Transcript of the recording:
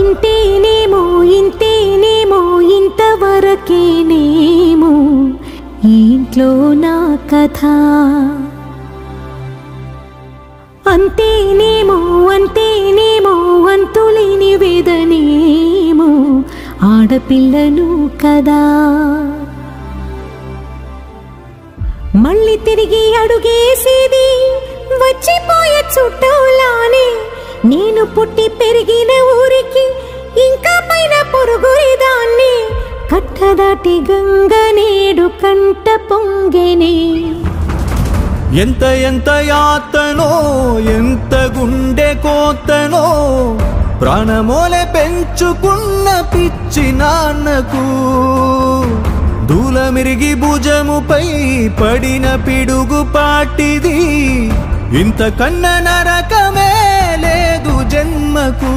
అంతేనేమో ఇంతేనేమో ఇంతవరకేనేమో ఈ ఇంట్లో నా కథ. అంతేనేమో అంతేనేమో అంతులేని వేదనేమో ఆడపిల్లను కదా. మళ్ళీ తిరిగి అడుగేసేది వచ్చిపోయే చుట్టూలానే. నేను పుట్టి పెరిగిన ఊరికి ఇంకా పైన పొరుగురిదాన్ని. కట్టదాటి గంగ నేడు కంట పొంగెనే. ఎంత ఎంత యాతనో ఎంత గుండె కోతనో ప్రాణమోలే పెంచుకున్న పిచ్చి నాన్నకు. దూలమిరిగి భుజముపై పడిన పిడుగు పాటిది. ఇంతకన్నా నరకమే లేదు జన్మకు.